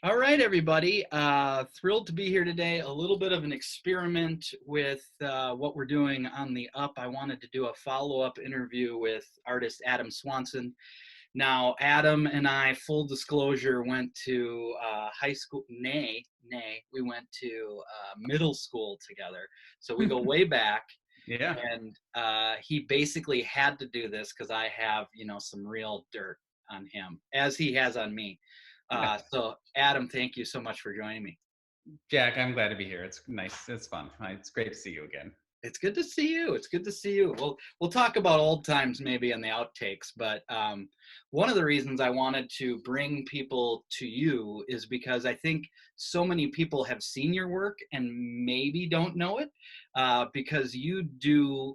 All right, everybody. Thrilled to be here today. A little bit of an experiment with what we're doing on the Up. I wanted to do a follow-up interview with artist Adam Swanson. Now, Adam and I, full disclosure, went to high school. We went to middle school together. So we go way back. Yeah. And he basically had to do this because I have, some real dirt on him, as he has on me. Yeah. So Adam, thank you so much for joining me. Jack, I'm glad to be here. It's nice. It's fun. It's great to see you again. It's good to see you. It's good to see you. We'll talk about old times maybe in the outtakes, but one of the reasons I wanted to bring people to you is because I think so many people have seen your work and maybe don't know it because you do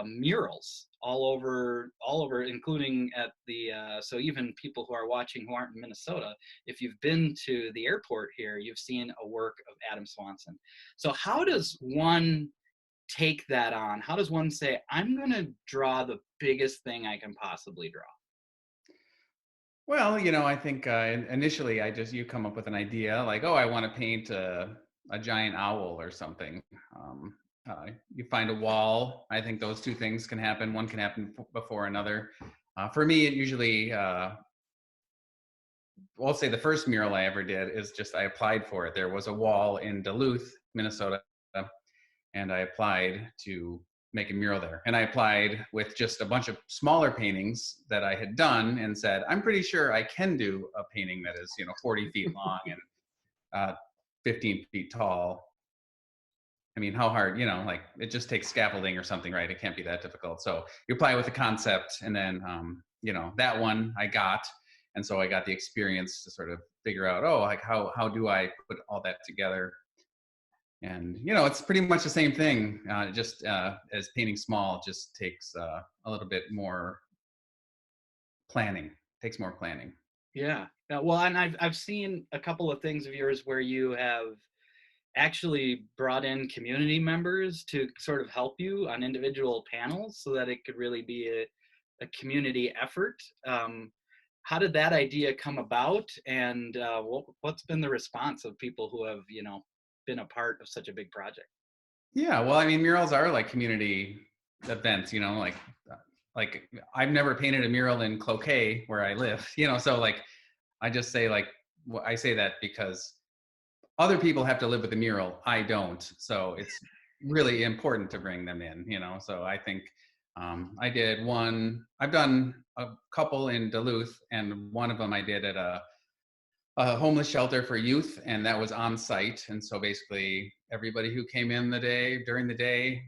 murals all over, including at the. So even people who are watching who aren't in Minnesota, if you've been to the airport here, you've seen a work of Adam Swanson. So how does one take that on? How does one say, I'm going to draw the biggest thing I can possibly draw? Well, I think initially you come up with an idea like, oh, I want to paint a giant owl or something. You find a wall. I think those two things can happen. One can happen before another. For me, it usually, I'll say the first mural I ever did is just I applied for it. There was a wall in Duluth, Minnesota, and I applied to make a mural there. And I applied with just a bunch of smaller paintings that I had done and said, I'm pretty sure I can do a painting that is, 40 feet long and 15 feet tall. I mean, how hard, like it just takes scaffolding or something, right? It can't be that difficult. So you apply with the concept and then, that one I got. And so I got the experience to sort of figure out, oh, like how do I put all that together? And it's pretty much the same thing. Just as painting small, just takes a little bit more planning. Takes more planning. Yeah. Well, and I've seen a couple of things of yours where you have actually brought in community members to sort of help you on individual panels so that it could really be a community effort. How did that idea come about, and what's been the response of people who have been a part of such a big project? Yeah, well, I mean, murals are like community events. Like I've never painted a mural in Cloquet where I live. So like I just say like I say that because other people have to live with the mural. I don't. So it's really important to bring them in. So I think I did one. I've done a couple in Duluth, and one of them I did at a homeless shelter for youth, and that was on site. And so basically everybody who came in during the day,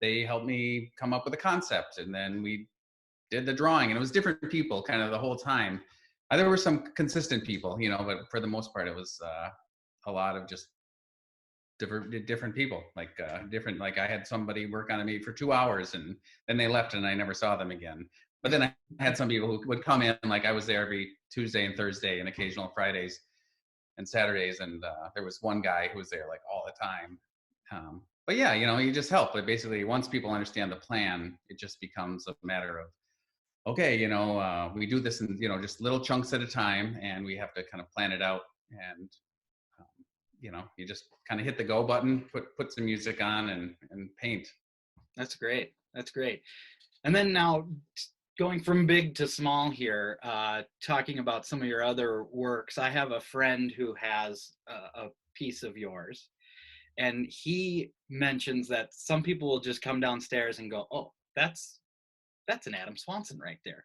they helped me come up with a concept, and then we did the drawing, and it was different people kind of the whole time. There were some consistent people, but for the most part it was a lot of just different people, like like I had somebody work on me for 2 hours and then they left and I never saw them again. But then I had some people who would come in, like I was there every Tuesday and Thursday and occasional Fridays and Saturdays. And there was one guy who was there like all the time. But yeah, you just help. But basically once people understand the plan, it just becomes a matter of, okay, we do this in, just little chunks at a time, and we have to kind of plan it out. And you just kind of hit the go button, put some music on and paint. That's great. That's great. And then now going from big to small here, talking about some of your other works, I have a friend who has a piece of yours, and he mentions that some people will just come downstairs and go, oh, that's an Adam Swanson right there.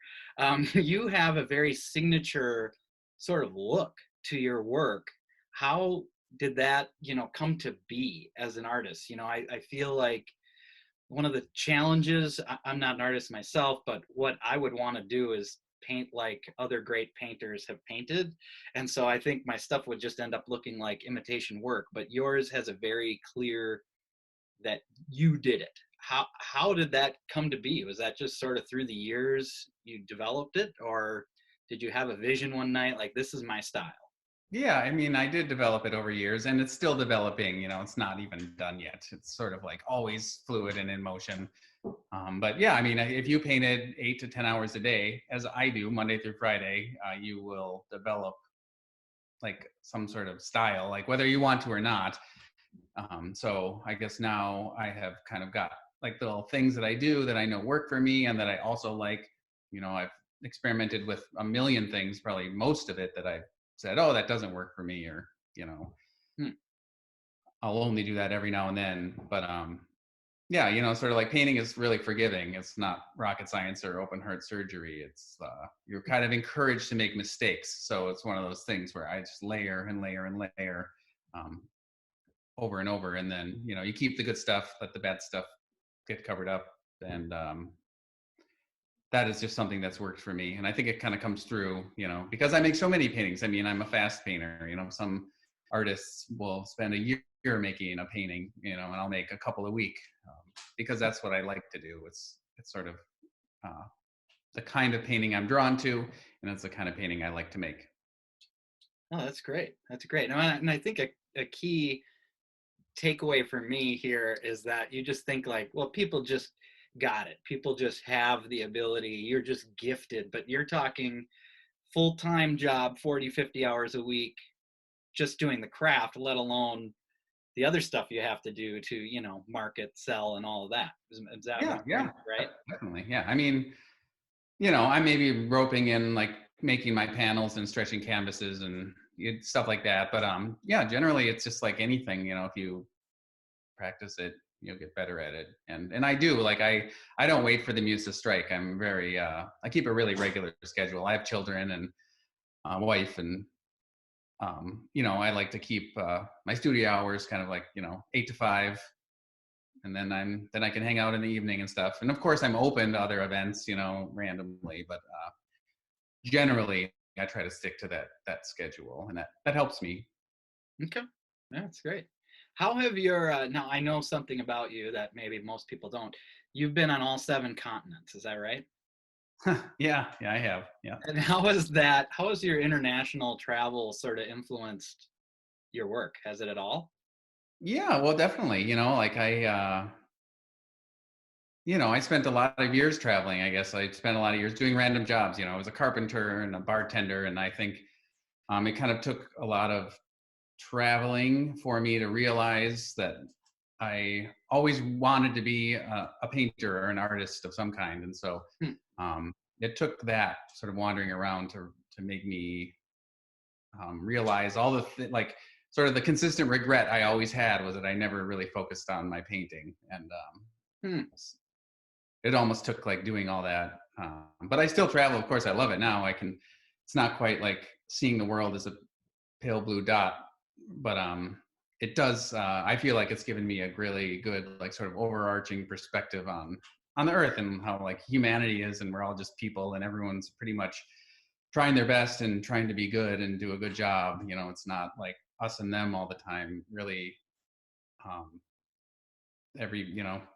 You have a very signature sort of look to your work. How did that, come to be as an artist? I feel like one of the challenges, I'm not an artist myself, but what I would want to do is paint like other great painters have painted. And so I think my stuff would just end up looking like imitation work, but yours has a very clear that you did it. How did that come to be? Was that just sort of through the years you developed it, or did you have a vision one night like, this is my style? Yeah, I mean, I did develop it over years, and it's still developing. It's not even done yet. It's sort of like always fluid and in motion. But yeah, I mean, if you painted 8 to 10 hours a day, as I do, Monday through Friday, you will develop like some sort of style, like whether you want to or not. So I guess now I have kind of got like little things that I do that I know work for me and that I also like. I've experimented with a million things, probably most of it that I've said, oh, that doesn't work for me, or, you know, Hmm. I'll only do that every now and then. But yeah, sort of like painting is really forgiving. It's not rocket science or open heart surgery. It's you're kind of encouraged to make mistakes. So it's one of those things where I just layer and layer and layer. Um, Over and over, and then you keep the good stuff, let the bad stuff get covered up. And that is just something that's worked for me, and I think it kind of comes through, because I make so many paintings. I mean, I'm a fast painter. Some artists will spend a year making a painting, and I'll make a couple a week, because that's what I like to do. It's sort of uh, the kind of painting I'm drawn to, and it's the kind of painting I like to make. Oh, that's great. That's great. And I think a key takeaway for me here is that you just think like, well, people just got it. People just have the ability. You're just gifted, but you're talking full-time job, 40, 50 hours a week, just doing the craft, let alone the other stuff you have to do to, market, sell, and all of that. Is that what Yeah, I'm yeah, hearing, right? definitely. Yeah, I mean, I may be roping in like making my panels and stretching canvases and stuff like that. But yeah, generally it's just like anything. If you practice it, you'll get better at it. And I do, like, I don't wait for the muse to strike. I'm very I keep a really regular schedule. I have children and a wife, and I like to keep my studio hours kind of like 8 to 5, and then I can hang out in the evening and stuff. And of course, I'm open to other events, randomly, but generally I try to stick to that schedule, and that helps me. Okay. Yeah, that's great. How have your now I know something about you that maybe most people don't. You've been on all seven continents, is that right? Yeah, I have. Yeah. And how has your international travel sort of influenced your work? Has it at all? Yeah, well, definitely. Like I spent a lot of years traveling. I guess I spent a lot of years doing random jobs. I was a carpenter and a bartender, and I think it kind of took a lot of traveling for me to realize that I always wanted to be a painter or an artist of some kind. And so Hmm. it took that sort of wandering around to make me realize all like sort of the consistent regret I always had was that I never really focused on my painting. And Hmm. it almost took like doing all that. But I still travel. Of course, I love it now. It's not quite like seeing the world as a pale blue dot, but it does. I feel like it's given me a really good, like, sort of overarching perspective on the earth and how like humanity is, and we're all just people, and everyone's pretty much trying their best and trying to be good and do a good job. It's not like us and them all the time. Really, um,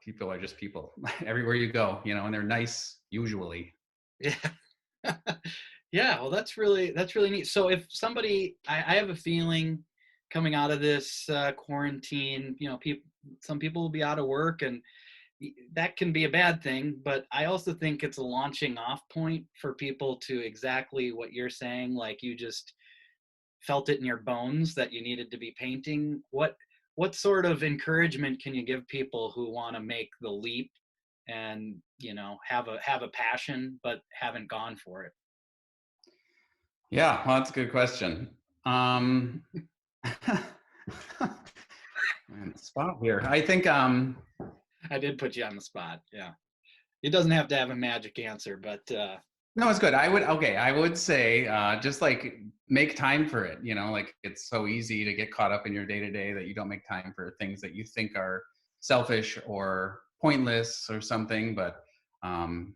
people are just people everywhere you go. And they're nice usually. Yeah. Yeah, well, that's really neat. So if somebody, I have a feeling coming out of this quarantine, some people will be out of work, and that can be a bad thing. But I also think it's a launching off point for people to exactly what you're saying. Like you just felt it in your bones that you needed to be painting. What sort of encouragement can you give people who want to make the leap and have a passion but haven't gone for it? Yeah, well, that's a good question. Man, spot here. I think I did put you on the spot. Yeah. It doesn't have to have a magic answer, but no, it's good. I would say just like make time for it. Like it's so easy to get caught up in your day to day that you don't make time for things that you think are selfish or pointless or something. Um,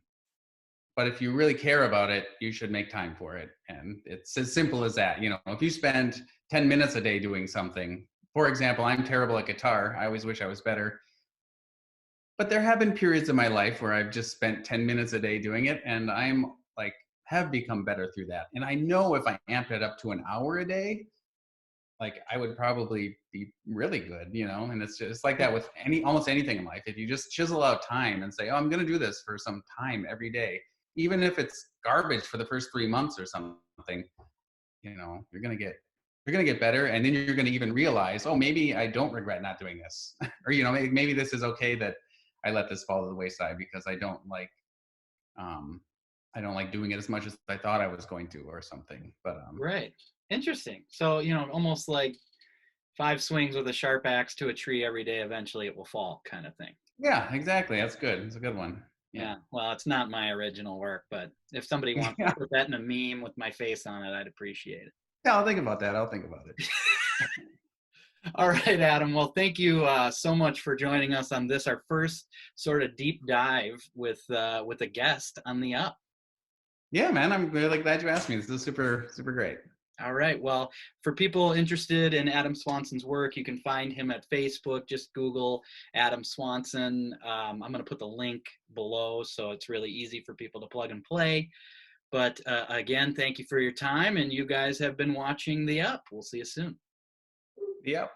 but if you really care about it, you should make time for it. And it's as simple as that. If you spend 10 minutes a day doing something, for example, I'm terrible at guitar. I always wish I was better. But there have been periods in my life where I've just spent 10 minutes a day doing it, and I'm like, have become better through that. And I know if I amped it up to an hour a day, like I would probably be really good, and it's just like that with almost anything in life. If you just chisel out time and say, oh, I'm going to do this for some time every day, even if it's garbage for the first 3 months or something, you're going to get you're going to get better, and then you're going to even realize, oh, maybe I don't regret not doing this. Or maybe this is okay that I let this fall to the wayside because um I don't like doing it as much as I thought I was going to, or something. But Right. Interesting. So, almost like five swings with a sharp axe to a tree every day, eventually it will fall, kind of thing. yeah, exactly, that's good. It's a good one. Yeah. Yeah. Well, it's not my original work, but if somebody wants to Yeah, put that in a meme with my face on it, I'd appreciate it. yeah, I'll think about that. I'll think about it. All right, Adam. Well, thank you so much for joining us on this, our first sort of deep dive with a guest on the Up. Yeah, man, I'm really glad you asked me. This is super, super great. All right. Well, for people interested in Adam Swanson's work, you can find him at Facebook. Just Google Adam Swanson. I'm going to put the link below so it's really easy for people to plug and play. But again, thank you for your time. And you guys have been watching The Up. We'll see you soon. Yep.